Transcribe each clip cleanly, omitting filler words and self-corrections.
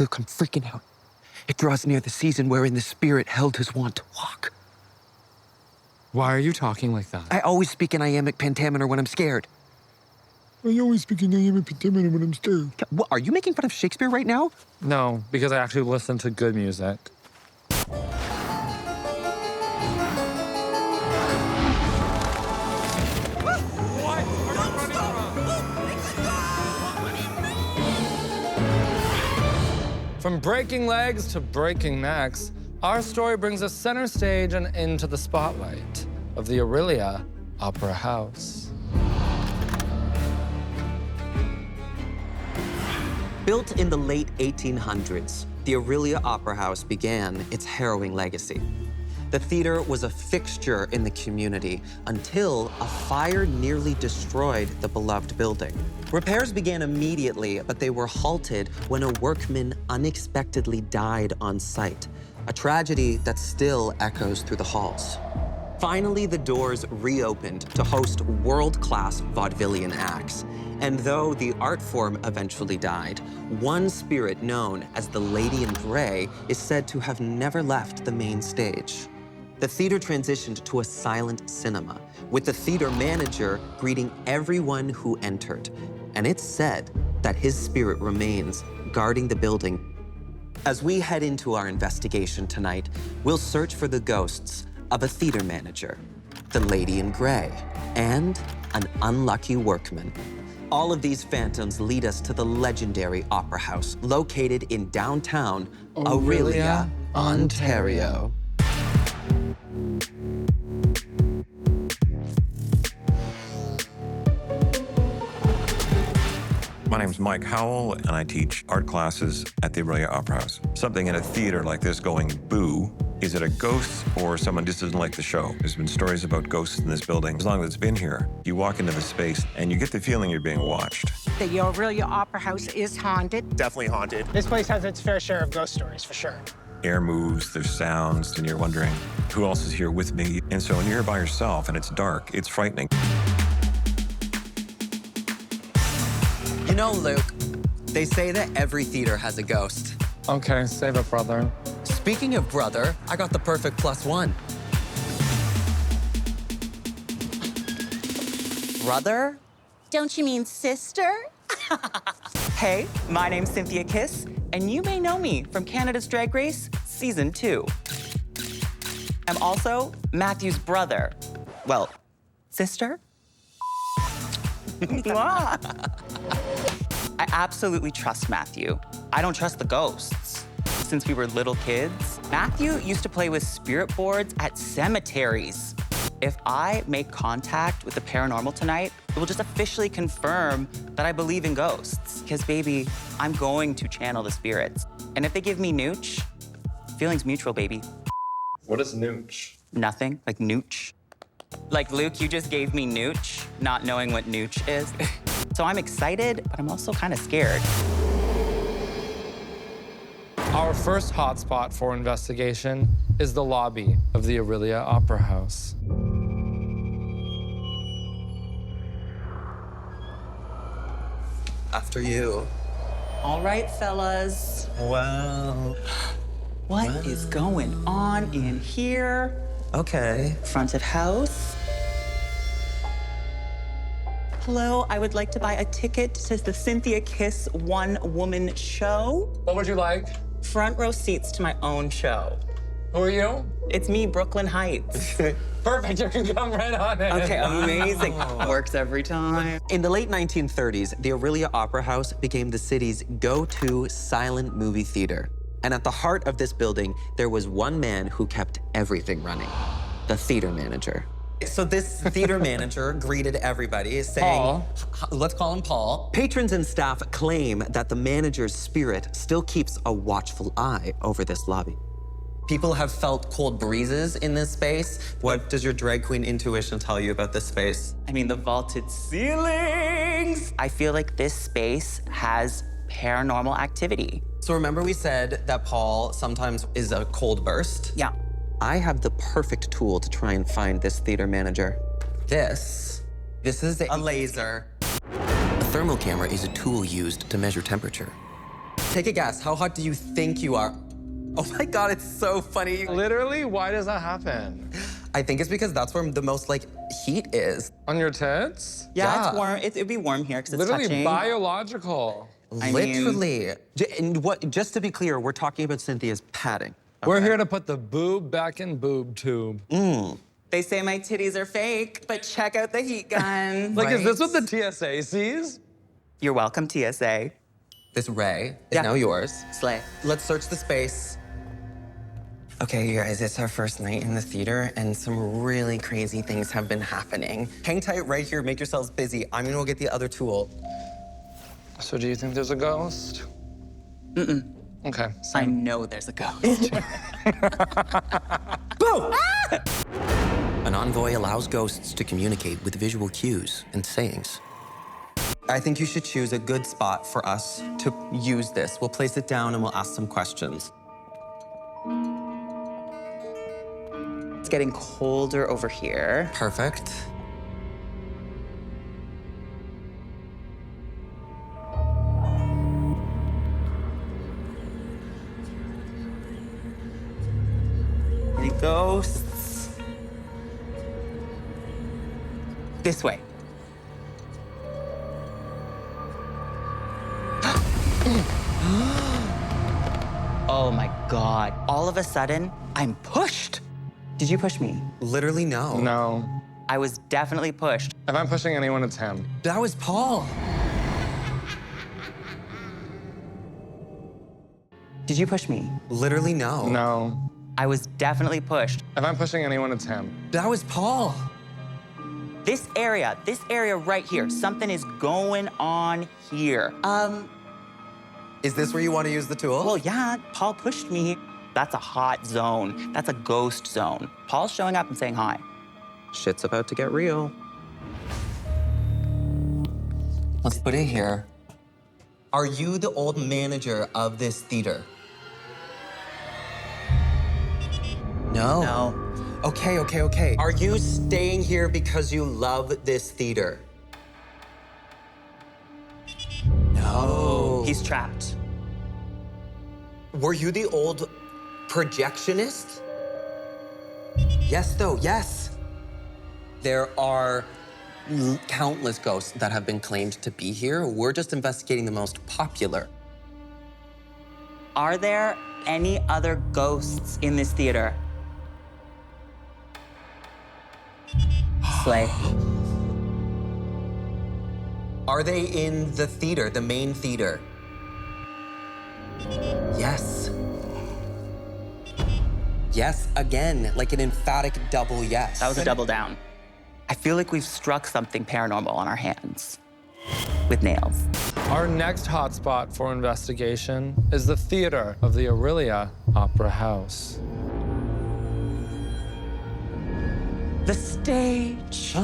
Luke, I'm freaking out. It draws near the season wherein the spirit held his wont to walk. Why are you talking like that? I always speak in iambic pentameter when I'm scared. I always speak in iambic pentameter when I'm scared. What, are you making fun of Shakespeare right now? No, because I actually listen to good music. From breaking legs to breaking necks, our story brings us center stage and into the spotlight of the Orillia Opera House. Built in the late 1800s, the Orillia Opera House began its harrowing legacy. The theater was a fixture in the community until a fire nearly destroyed the beloved building. Repairs began immediately, but they were halted when a workman unexpectedly died on site, a tragedy that still echoes through the halls. Finally, the doors reopened to host world-class vaudevillian acts. And though the art form eventually died, one spirit known as the Lady in Grey is said to have never left the main stage. The theater transitioned to a silent cinema, with the theater manager greeting everyone who entered. And it's said that his spirit remains guarding the building. As we head into our investigation tonight, we'll search for the ghosts of a theater manager, the Lady in Grey, and an unlucky workman. All of these phantoms lead us to the legendary Opera House, located in downtown Orillia, Ontario. My name's Mike Howell, and I teach art classes at the Orillia Opera House. Something in a theater like this going boo. Is it a ghost or someone just doesn't like the show? There's been stories about ghosts in this building. As long as it's been here, you walk into the space and you get the feeling you're being watched. The Orillia Opera House is haunted. Definitely haunted. This place has its fair share of ghost stories, for sure. Air moves, there's sounds, and you're wondering, who else is here with me? And so when you're here by yourself and it's dark, it's frightening. You know, Luke, they say that every theater has a ghost. Okay, save it, brother. Speaking of brother, I got the perfect +1. Brother? Don't you mean sister? Hey, my name's Synthia Kiss, and you may know me from Canada's Drag Race Season 2. I'm also Matthew's brother. Well, sister? I absolutely trust Matthew. I don't trust the ghosts. Since we were little kids, Matthew used to play with spirit boards at cemeteries. If I make contact with the paranormal tonight, it will just officially confirm that I believe in ghosts. Because, baby, I'm going to channel the spirits. And if they give me nooch, feelings mutual, baby. What is nooch? Nothing, like nooch. Like, Luke, you just gave me nooch, not knowing what nooch is. So I'm excited, but I'm also kind of scared. Our first hotspot for investigation is the lobby of the Orillia Opera House. After you. All right, fellas. Wow. What is going on in here? Okay. Front of house. Hello, I would like to buy a ticket to the Synthia Kiss one-woman show. What would you like? Front row seats to my own show. Who are you? It's me, Brooklyn Heights. Perfect, you can come right on in. Okay, amazing. Works every time. In the late 1930s, the Orillia Opera House became the city's go-to silent movie theater. And at the heart of this building, there was one man who kept everything running, the theater manager. So this theater manager greeted everybody saying, Paul. Let's call him Paul. Patrons and staff claim that the manager's spirit still keeps a watchful eye over this lobby. People have felt cold breezes in this space. What does your drag queen intuition tell you about this space? I mean, the vaulted ceilings. I feel like this space has paranormal activity. So remember we said that Paul sometimes is a cold burst? Yeah. I have the perfect tool to try and find this theater manager. This is a laser. A thermal camera is a tool used to measure temperature. Take a guess. How hot do you think you are? Oh my God, it's so funny. Literally, why does that happen? I think it's because that's where the most like heat is. On your tits? Yeah, Yeah. it's warm. It'd be warm here because it's Literally touching. biological. I mean- Literally. Just to be clear, we're talking about Cynthia's padding. We're here to put the boob back in boob tube. They say my titties are fake, but check out the heat gun. Like, is this Right. what the TSA sees? You're welcome, TSA. This ray is Yeah. now yours. Slay. Let's search the space. Okay, you guys, it's our first night in the theater, and some really crazy things have been happening. Hang tight right here, make yourselves busy. I'm gonna go get the other tool. So do you think there's a ghost? Okay. I know there's a ghost. An envoy allows ghosts to communicate with visual cues and sayings. I think you should choose a good spot for us to use this. We'll place it down and we'll ask some questions. It's getting colder over here. Perfect. Any ghosts? This way. Oh my God. All of a sudden, I'm pushed. Did you push me? Literally, no. No. I was definitely pushed. If I'm pushing anyone, it's him. That was Paul. Did you push me? Literally, no. No. I was definitely pushed. If I'm pushing anyone, it's him. That was Paul. This area right here, something is going on here. Is this where you want to use the tool? Well, yeah, Paul pushed me. That's a hot zone. That's a ghost zone. Paul's showing up and saying hi. Shit's about to get real. Let's put it here. Are you the old manager of this theater? No. No. Okay. Are you staying here because you love this theater? No. He's trapped. Were you the old projectionist? Yes, though, yes. There are countless ghosts that have been claimed to be here. We're just investigating the most popular. Are there any other ghosts in this theater? Slay. Are they in the theater, the main theater? Yes. Yes, again, like an emphatic double yes. That was a double down. I feel like we've struck something paranormal on our hands with nails. Our next hotspot for investigation is the theater of the Orillia Opera House. The stage.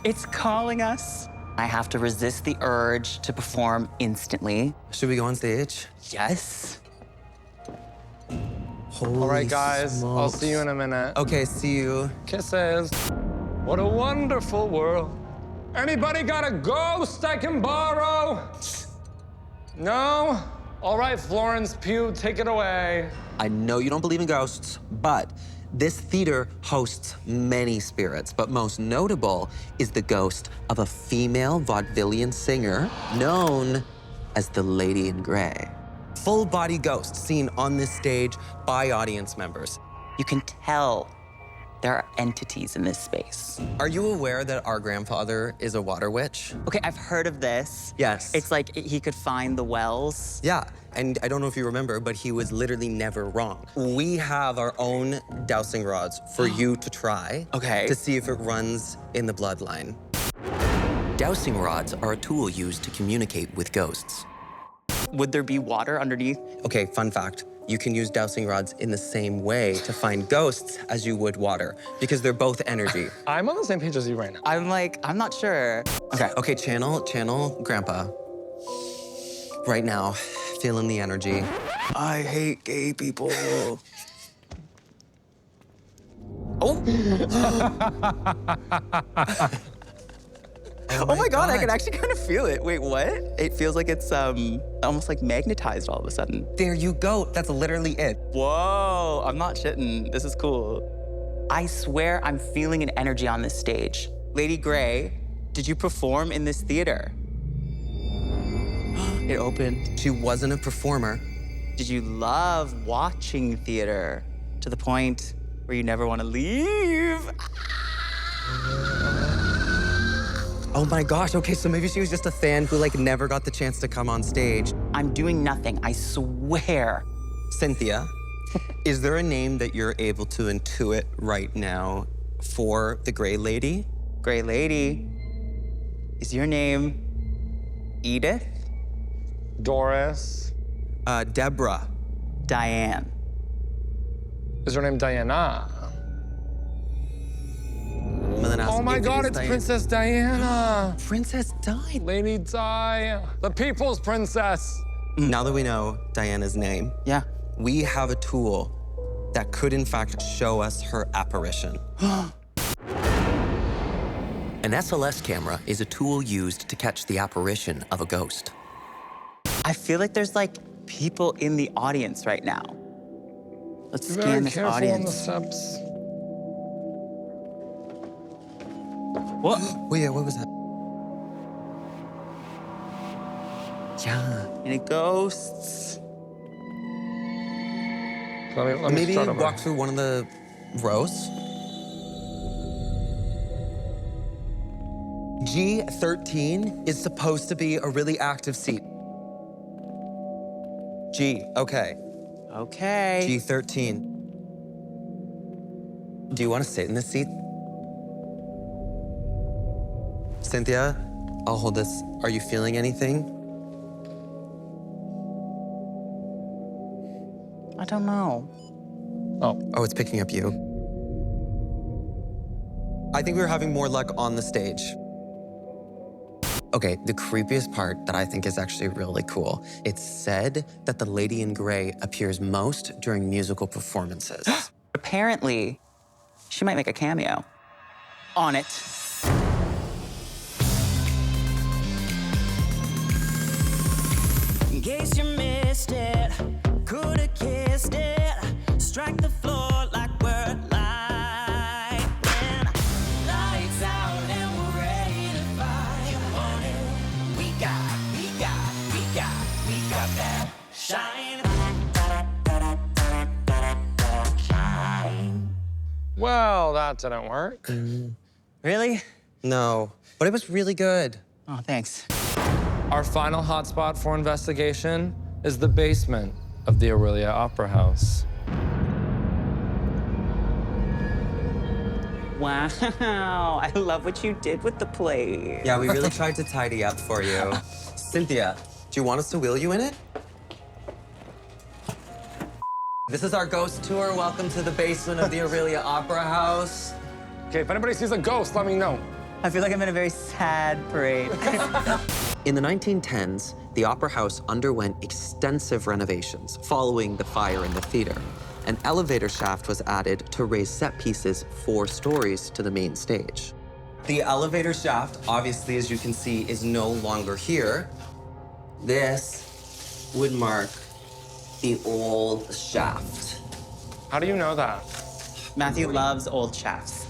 It's calling us. I have to resist the urge to perform instantly. Should we go on stage? Yes. Holy All right, guys, I'll smokes. see you in a minute. Okay, see you. Kisses. What a wonderful world. Anybody got a ghost I can borrow? No? All right, Florence Pugh, take it away. I know you don't believe in ghosts, but this theater hosts many spirits, but most notable is the ghost of a female vaudevillian singer known as the Lady in Grey. Full-body ghost seen on this stage by audience members. You can tell there are entities in this space. Are you aware that our grandfather is a water witch? Okay, I've heard of this. Yes. It's like he could find the wells. Yeah, and I don't know if you remember, but he was literally never wrong. We have our own dowsing rods for you to try. Okay. To see if it runs in the bloodline. Dowsing rods are a tool used to communicate with ghosts. Would there be water underneath? Okay, fun fact. You can use dowsing rods in the same way to find ghosts as you would water, because they're both energy. I'm on the same page as you right now. I'm not sure. Okay. Okay, channel Grandpa. Right now, feeling the energy. I hate gay people. Oh. Oh my God, I can actually kind of feel it. Wait, what? It feels like it's almost like magnetized all of a sudden. There you go. That's literally it. Whoa, I'm not shitting. This is cool. I swear I'm feeling an energy on this stage. Lady Grey, did you perform in this theater? It opened. She wasn't a performer. Did you love watching theater to the point where you never want to leave? Oh my gosh, okay, so maybe she was just a fan who like never got the chance to come on stage. I'm doing nothing, I swear. Synthia, is there a name that you're able to intuit right now for the Grey Lady? Grey Lady, is your name Edith? Doris. Deborah. Diane. Is her name Diana? Malinowski, Oh my God, it's Diana. Princess Diana. Princess died. Lady Di, the people's princess. Now that we know Diana's name, Yeah. we have a tool that could in fact show us her apparition. An SLS camera is a tool used to catch the apparition of a ghost. I feel like there's like people in the audience right now. Let's Be scan very this careful on the audience. steps. What? Wait, yeah, what was that? Yeah. Any ghosts? Let me Maybe start over. walk through one of the rows. G13 is supposed to be a really active seat. G, okay. Okay. G13. Do you want to sit in this seat? Synthia, I'll hold this. Are you feeling anything? I don't know. Oh, it's picking up you. I think we were having more luck on the stage. Okay, the creepiest part that I think is actually really cool. It's said that the Lady in Grey appears most during musical performances. Apparently, she might make a cameo. On it. In case you missed it, coulda kissed it, strike the floor like we're lightning. Lights out and we're ready to fight. You want it? We got that shine. Well, that didn't work. Really? No, but it was really good. Oh, thanks. Our final hotspot for investigation is the basement of the Orillia Opera House. Wow, I love what you did with the place. Yeah, we really tried to tidy up for you. Cynthia, do you want us to wheel you in it? This is our ghost tour. Welcome to the basement of the Orillia Opera House. Okay, if anybody sees a ghost, let me know. I feel like I'm in a very sad parade. In the 1910s, the Opera House underwent extensive renovations following the fire in the theater. An elevator shaft was added to raise set pieces 4 stories to the main stage. The elevator shaft, obviously, as you can see, is no longer here. This would mark the old shaft. How do you know that? Matthew loves old shafts.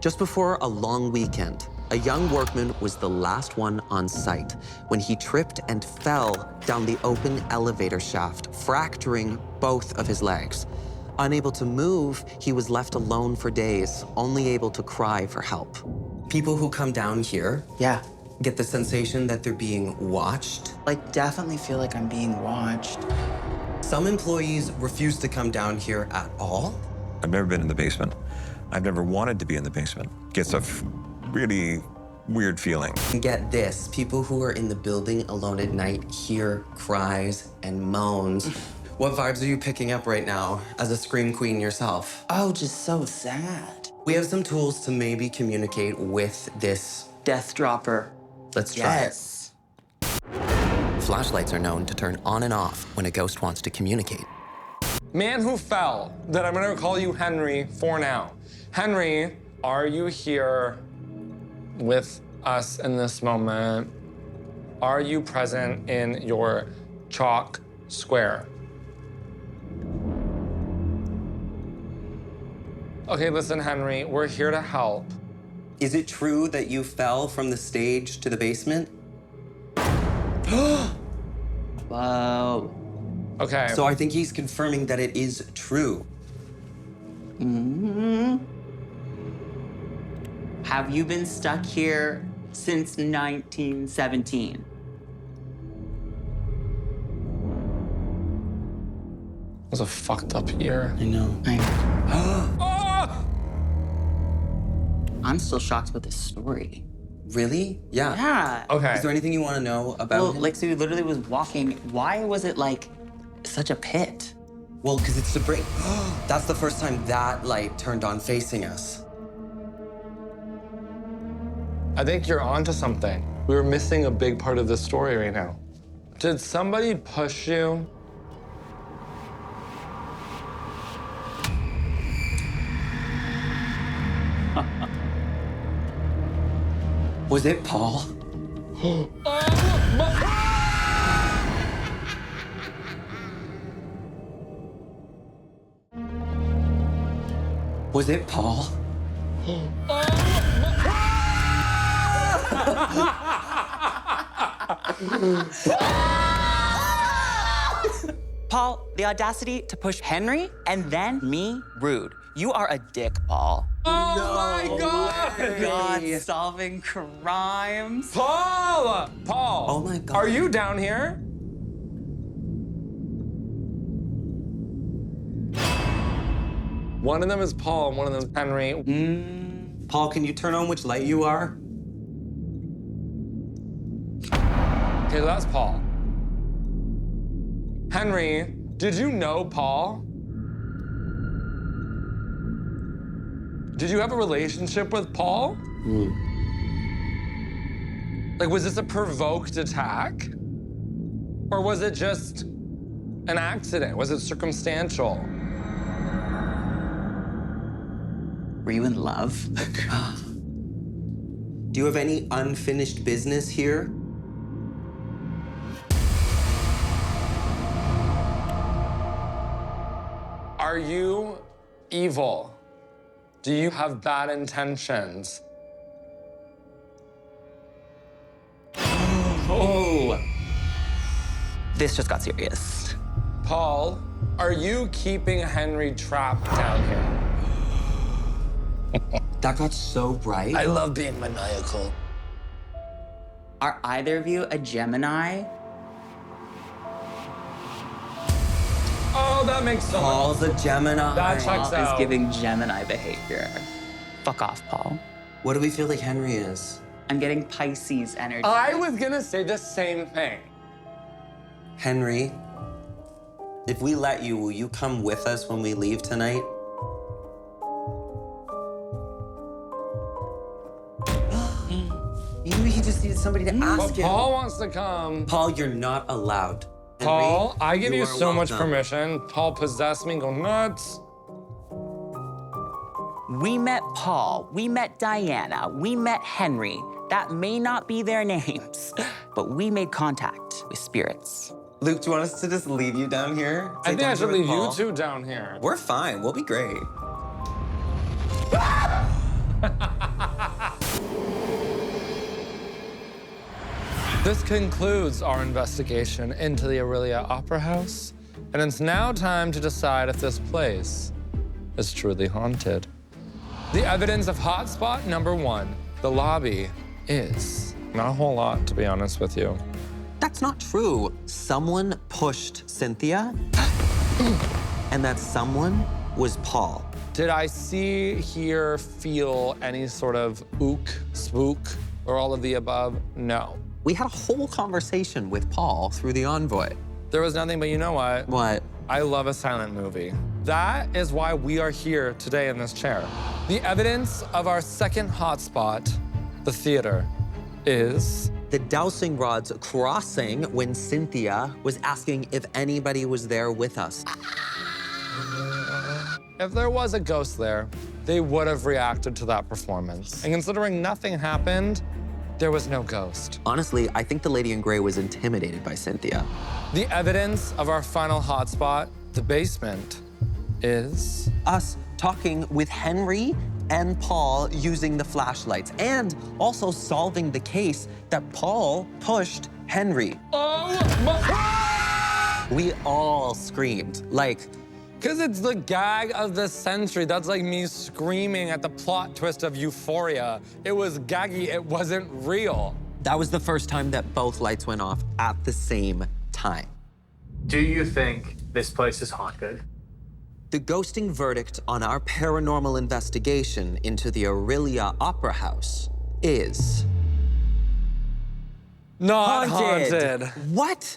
Just before a long weekend, a young workman was the last one on site when he tripped and fell down the open elevator shaft, fracturing both of his legs. Unable to move, he was left alone for days, only able to cry for help. People who come down here Yeah. get the sensation that they're being watched. Like, definitely feel like I'm being watched. Some employees refuse to come down here at all. I've never been in the basement. I've never wanted to be in the basement. Gets a really weird feeling. And get this, people who are in the building alone at night hear cries and moans. What vibes are you picking up right now as a scream queen yourself? Oh, just so sad. We have some tools to maybe communicate with this. Death dropper. Let's try Yes. it. Flashlights are known to turn on and off when a ghost wants to communicate. Man who fell, that I'm gonna call you Henry for now. Henry are you here with us in this moment? Are you present in your chalk square? Okay, listen, Henry, we're here to help. Is it true that you fell from the stage to the basement? Whoa. Okay. So I think he's confirming that it is true. Have you been stuck here since 1917? It was a fucked up year. I know. I'm still shocked about this story. Really? Yeah. Yeah. Okay. Is there anything you want to know about Well, him? like, so he literally was walking. Why was it like such a pit? Well, because it's the break. That's the first time that light turned on facing us. I think you're onto something. We were missing a big part of the story right now. Did somebody push you? Was it Paul? Was it Paul? Paul, the audacity to push Henry and then me, rude. You are a dick, Paul. Oh my God! God, solving crimes. Paul! Paul! Oh my God. Are you down here? One of them is Paul and one of them is Henry. Paul, can you turn on which light you are? Okay, that's Paul. Henry, did you know Paul? Did you have a relationship with Paul? Like, was this a provoked attack? Or was it just an accident? Was it circumstantial? Were you in love? Do you have any unfinished business here? Are you evil? Do you have bad intentions? Oh. This just got serious. Paul, are you keeping Henry trapped down here? That got so bright. I love being maniacal. Are either of you a Gemini? Oh, that makes so much. Paul's a Gemini. That checks Paul out. is giving Gemini behavior. Fuck off, Paul. What do we feel like Henry is? I'm getting Pisces energy. I was gonna say the same thing. Henry, if we let you, will you come with us when we leave tonight? Maybe he just needed somebody to But ask him. Paul wants to come. Paul, you're not allowed. Henry, Paul, I give you are so much welcome. permission. Paul possess me and go nuts. We met Paul, we met Diana, we met Henry. That may not be their names, but we made contact with spirits. Luke, do you want us to just leave you down here? I think I should leave you two. two down here. We're fine. We'll be great. This concludes our investigation into the Orillia Opera House, and it's now time to decide if this place is truly haunted. The evidence of hotspot number 1, the lobby, is not a whole lot, to be honest with you. That's not true. Someone pushed Synthia, and that someone was Paul. Did I see, hear, feel any sort of ook, spook, or all of the above? No. We had a whole conversation with Paul through the envoy. There was nothing, but you know what? What? I love a silent movie. That is why we are here today in this chair. The evidence of our second hotspot, the theater, is The dowsing rods crossing when Synthia was asking if anybody was there with us. if there was a ghost there, they would have reacted to that performance. And considering nothing happened, there was no ghost. Honestly, I think the lady in gray was intimidated by Synthia. The evidence of our final hotspot, the basement, is... Us talking with Henry and Paul using the flashlights, and also solving the case that Paul pushed Henry. Oh my... We all screamed, like, Because it's the gag of the century. That's like me screaming at the plot twist of Euphoria. It was gaggy, it wasn't real. that was the first time that both lights went off at the same time. Do you think this place is haunted? The ghosting verdict on our paranormal investigation into the Orillia Opera House is... Not haunted. What?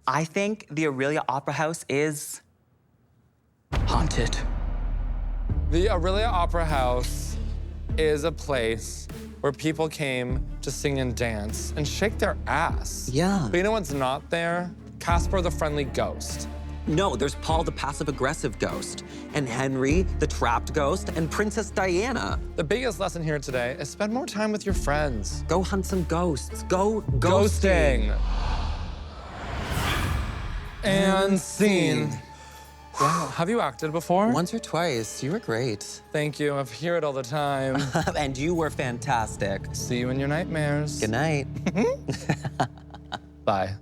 I think the Orillia Opera House is haunted. The Orillia Opera House is a place where people came to sing and dance and shake their ass. Yeah. But you know what's not there? Casper the Friendly Ghost. No, there's Paul the passive-aggressive ghost, and Henry the trapped ghost, and Princess Diana. The biggest lesson here today is spend more time with your friends. Go hunt some ghosts. Go Ghosting. And scene. Wow, have you acted before? Once or twice. You were great. Thank you, I hear it all the time. And you were fantastic. See you in your nightmares. Good night. Bye.